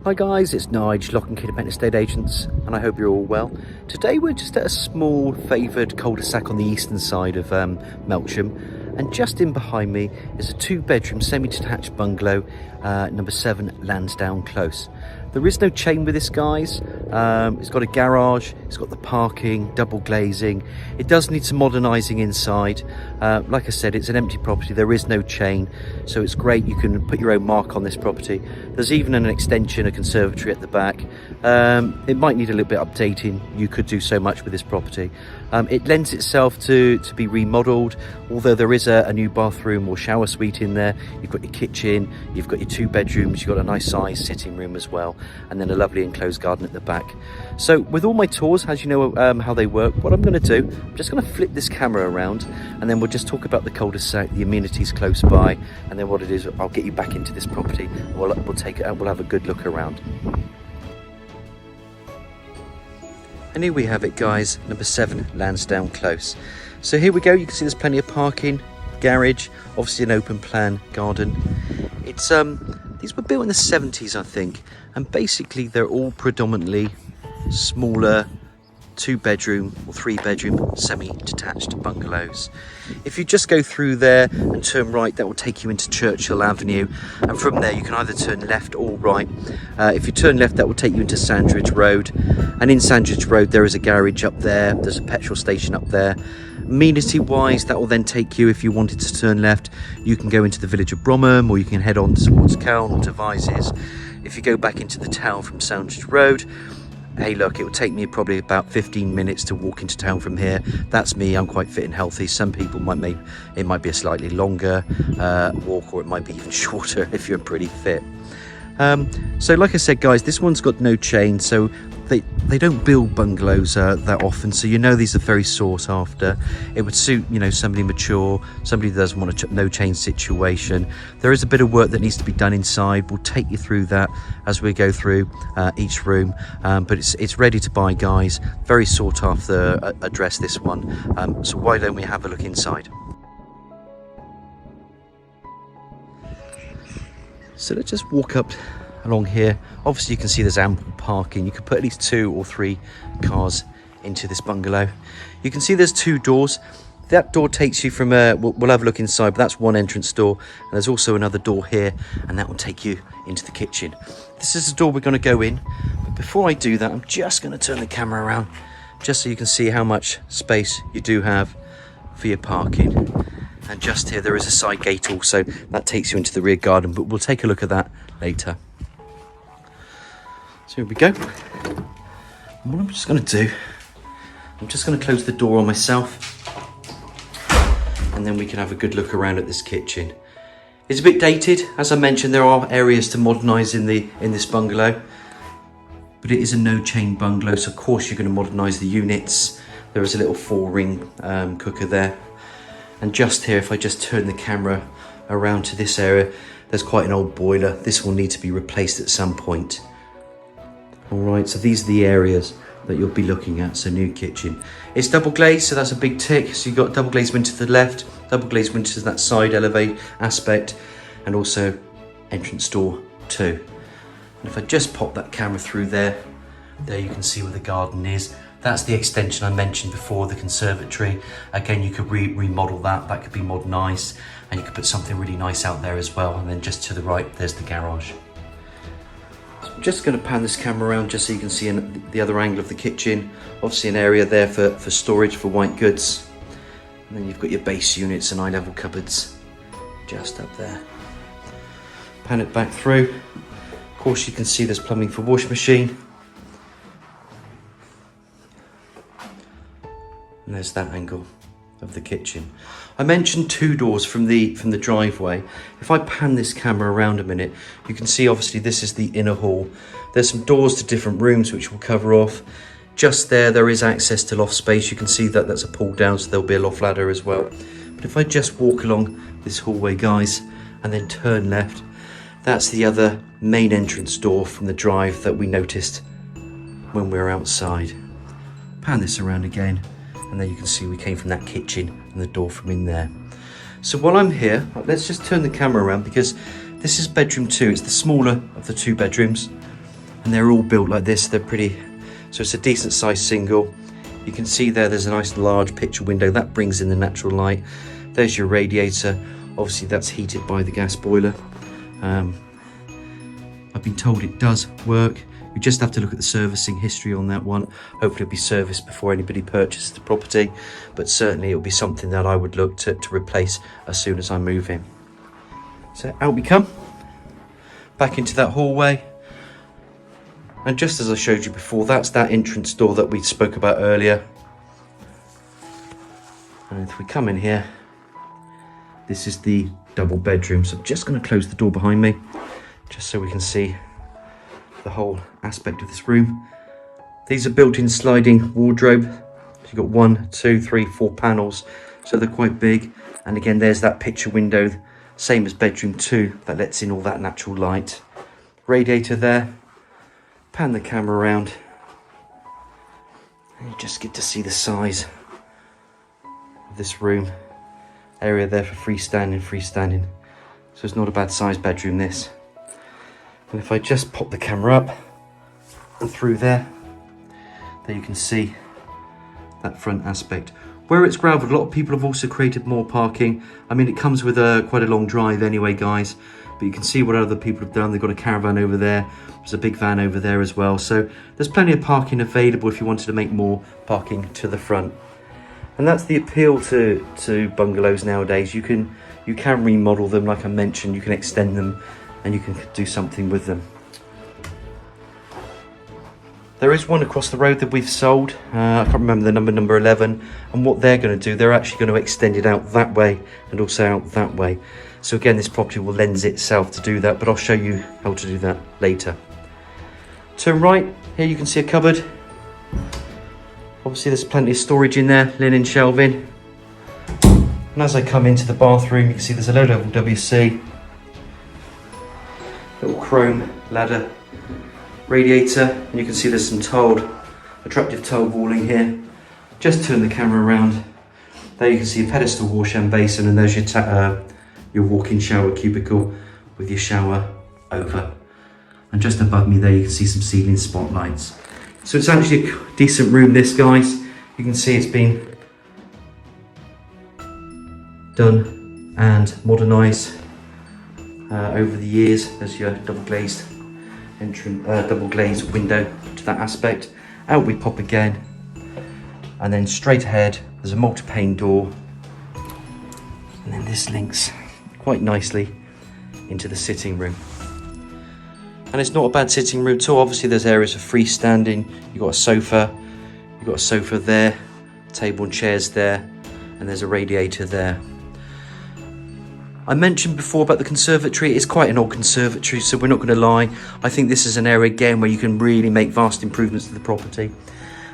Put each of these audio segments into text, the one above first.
Hi guys, it's Nigel, Lock and Key Independent Estate Agents, and I hope you're all well. Today we're just at a small favoured cul-de-sac on the eastern side of Melksham, and just in behind me is a 2-bedroom semi-detached bungalow, number 7 Lansdown Close. There is no chain with this, guys. It's got a garage, it's got the parking, double glazing. It does need some modernising inside. Like I said, it's an empty property, there is no chain, so it's great. You can put your own mark on this property. There's even an extension, a conservatory at the back. It might need a little bit updating. You could do so much with this property. It lends itself to be remodelled, although there is a new bathroom or shower suite in there. You've got your kitchen, you've got your 2 bedrooms, you've got a nice size sitting room as well, and then a lovely enclosed garden at the back. So with all my tours, as you know how they work, what I'm going to do, I'm just going to flip this camera around, and then we'll just talk about the cul-de-sac, the amenities close by, and then what it is. I'll get you back into this property, and we'll have a good look around. And here we have it, guys, number 7 Lansdown Close. So here we go. You can see there's plenty of parking, garage, obviously an open plan garden. It's these were built in the 70s, I think, and basically they're all predominantly smaller 2-bedroom or 3-bedroom semi-detached bungalows. If you just go through there and turn right, that will take you into Churchill Avenue, and from there you can either turn left or right. If you turn left, that will take you into Sandridge Road, and in Sandridge Road there is a garage up there, there's a petrol station up there. Amenity wise, that will then take you, if you wanted to turn left, you can go into the village of Bromham, or you can head on towards Cowan or Devizes. If you go back into the town from Sandridge Road, hey look, it will take me probably about 15 minutes to walk into town from here. That's me, I'm quite fit and healthy. Some people might be a slightly longer walk, or it might be even shorter if you're pretty fit. So like I said, guys, this one's got no chain, so they don't build bungalows that often, so you know these are very sought after. It would suit, you know, somebody mature, somebody that doesn't want a no chain situation. There is a bit of work that needs to be done inside. We'll take you through that as we go through each room, but it's ready to buy, guys. Very sought after address, this one. So why don't we have a look inside? So let's just walk up along here. Obviously you can see there's ample parking. You could put at least 2 or 3 cars into this bungalow. You can see there's 2 doors. That door takes you from we'll have a look inside, but that's one entrance door, and there's also another door here, and that will take you into the kitchen. This is the door we're going to go in, but before I do that, I'm just going to turn the camera around just so you can see how much space you do have for your parking. And just here there is a side gate also that takes you into the rear garden, but we'll take a look at that later. So here we go. And what I'm just going to do, I'm just going to close the door on myself, and then we can have a good look around at this kitchen. It's a bit dated, as I mentioned. There are areas to modernise in this bungalow, but it is a no chain bungalow, so of course you're going to modernise the units. There is a little 4-ring cooker there. And just here, if I just turn the camera around to this area, there's quite an old boiler. This will need to be replaced at some point. All right, so these are the areas that you'll be looking at. So new kitchen. It's double glazed, so that's a big tick. So you've got double glazed window to the left, double glazed window to that side elevate aspect, and also entrance door 2. And if I just pop that camera through there you can see where the garden is. That's the extension I mentioned before, the conservatory. Again, you could remodel that could be modernised, and you could put something really nice out there as well. And then just to the right, there's the garage. So I'm just going to pan this camera around just so you can see the other angle of the kitchen. Obviously an area there for storage for white goods. And then you've got your base units and eye-level cupboards just up there. Pan it back through. Of course, you can see there's plumbing for wash machine. And there's that angle of the kitchen. I mentioned 2 doors from the driveway. If I pan this camera around a minute, you can see obviously this is the inner hall. There's some doors to different rooms which we'll cover off. Just there is access to loft space. You can see that that's a pull down, so there'll be a loft ladder as well. But if I just walk along this hallway, guys, and then turn left, that's the other main entrance door from the drive that we noticed when we were outside. Pan this around again, and then you can see we came from that kitchen and the door from in there. So while I'm here, let's just turn the camera around, because this is bedroom 2. It's the smaller of the 2 bedrooms. and they're all built like this. They're pretty, so it's a decent sized single. You can see there's a nice large picture window that brings in the natural light. There's your radiator. Obviously that's heated by the gas boiler. I've been told it does work. You just have to look at the servicing history on that one. Hopefully it'll be serviced before anybody purchases the property, but certainly it'll be something that I would look to replace as soon as I move in. So out we come, back into that hallway. And just as I showed you before, that's that entrance door that we spoke about earlier. And if we come in here, this is the double bedroom. So I'm just going to close the door behind me, just so we can see the whole aspect of this room. These are built-in sliding wardrobe. So you've got 1, 2, 3, 4 panels, so they're quite big. And again, there's that picture window, same as bedroom 2, that lets in all that natural light. Radiator there. Pan the camera around, and you just get to see the size of this room. Area there for freestanding. So it's not a bad sized bedroom, this. And if I just pop the camera up and through there you can see that front aspect. Where it's gravelled, a lot of people have also created more parking. I mean, it comes with quite a long drive anyway, guys, but you can see what other people have done. They've got a caravan over there. There's a big van over there as well. So there's plenty of parking available if you wanted to make more parking to the front. And that's the appeal to bungalows nowadays. You can remodel them, like I mentioned. You can extend them, and you can do something with them. There is one across the road that we've sold. I can't remember the number 11. And what they're going to do, they're actually going to extend it out that way and also out that way. So again, this property will lend itself to do that, but I'll show you how to do that later. Turn right, here you can see a cupboard. Obviously there's plenty of storage in there, linen shelving. And as I come into the bathroom, you can see there's a low level WC. Little chrome ladder, radiator, and you can see there's some attractive tiled walling here. Just turn the camera around. There you can see a pedestal wash and basin, and there's your walk-in shower cubicle with your shower over. And just above me there you can see some ceiling spotlights. So it's actually a decent room, this, guys. You can see it's been done and modernised over the years. There's your double glazed window to that aspect. Out we pop again, and then straight ahead there's a multi-pane door, and then this links quite nicely into the sitting room. And it's not a bad sitting room at all. Obviously there's areas of freestanding. You've got a sofa there, table and chairs there, and there's a radiator there. I mentioned before about the conservatory. It's quite an old conservatory, so we're not going to lie. I think this is an area again where you can really make vast improvements to the property.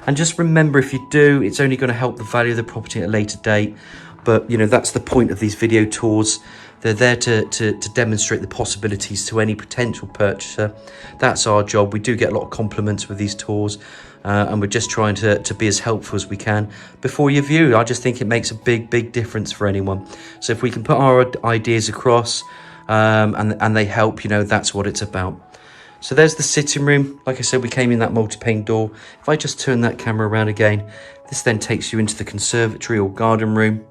And just remember, if you do, it's only going to help the value of the property at a later date. But you know, that's the point of these video tours. They're there to demonstrate the possibilities to any potential purchaser. That's our job. We do get a lot of compliments with these tours, and we're just trying to be as helpful as we can before you view. I just think it makes a big difference for anyone. So if we can put our ideas across and they help, you know, that's what it's about. So there's the sitting room. Like I said, we came in that multi-pane door. If I just turn that camera around again, this then takes you into the conservatory or garden room.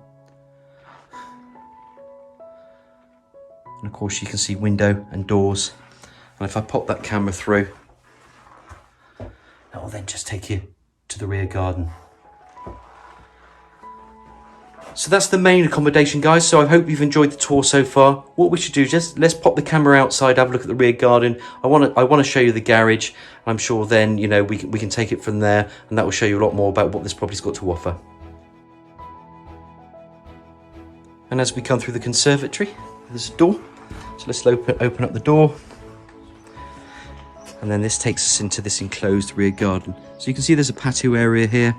And of course you can see window and doors. And if I pop that camera through, that will then just take you to the rear garden. So that's the main accommodation, guys. So I hope you've enjoyed the tour so far. What we should do, just let's pop the camera outside, have a look at the rear garden. I want to show you the garage. I'm sure then, you know, we can take it from there, and that will show you a lot more about what this property's got to offer. And as we come through the conservatory, there's a door. So let's open up the door. And then this takes us into this enclosed rear garden. So you can see there's a patio area here.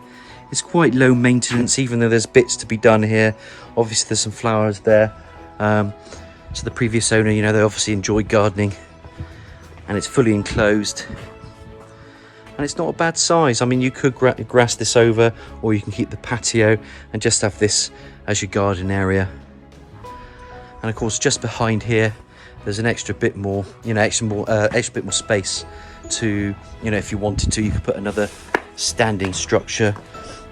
It's quite low maintenance, even though there's bits to be done here. Obviously there's some flowers there. So the previous owner, you know, they obviously enjoyed gardening. And it's fully enclosed. And it's not a bad size. I mean, you could grass this over, or you can keep the patio and just have this as your garden area. And of course, just behind here, there's an extra bit more, you know, extra bit more space to, you know, if you wanted to, you could put another standing structure.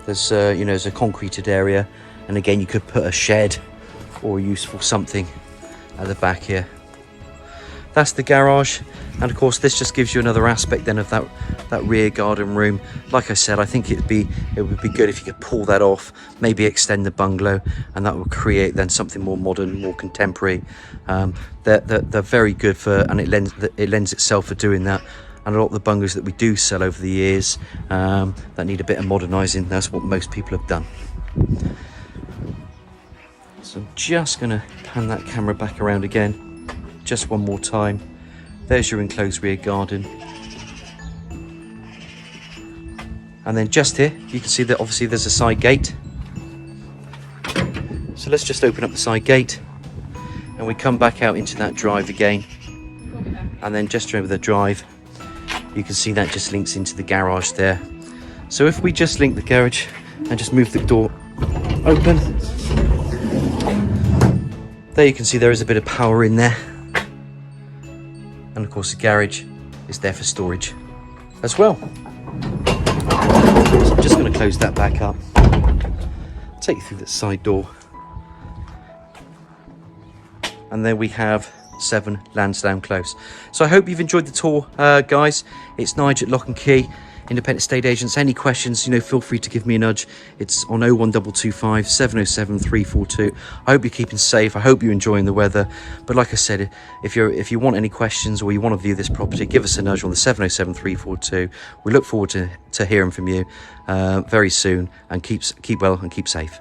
There's you know, there's a concreted area, and again you could put a shed or a useful something at the back here. That's the garage, and of course this just gives you another aspect then of that rear garden room. Like I said, I think it would be good if you could pull that off, maybe extend the bungalow, and that would create then something more modern, more contemporary. They're very good for, and it lends itself for doing that. And a lot of the bungalows that we do sell over the years that need a bit of modernising, that's what most people have done. So I'm just going to pan that camera back around again, just one more time. There's your enclosed rear garden. And then just here, you can see that obviously there's a side gate. So let's just open up the side gate, and we come back out into that drive again. And then just over the drive, you can see that just links into the garage there. So if we just link the garage and just move the door open, there you can see there is a bit of power in there. And of course the garage is there for storage as well. So I'm just going to close that back up, take you through that side door, and there we have 7 Lansdown Close. So I hope you've enjoyed the tour, guys. It's Nigel at Lock and Key, independent estate agents. Any questions, you know, feel free to give me a nudge. It's on 01225 707 342. I hope you're keeping safe. I hope you're enjoying the weather. But like I said, if you want any questions or you want to view this property, give us a nudge on the 707 342. We look forward to hearing from you very soon, and keep well and keep safe.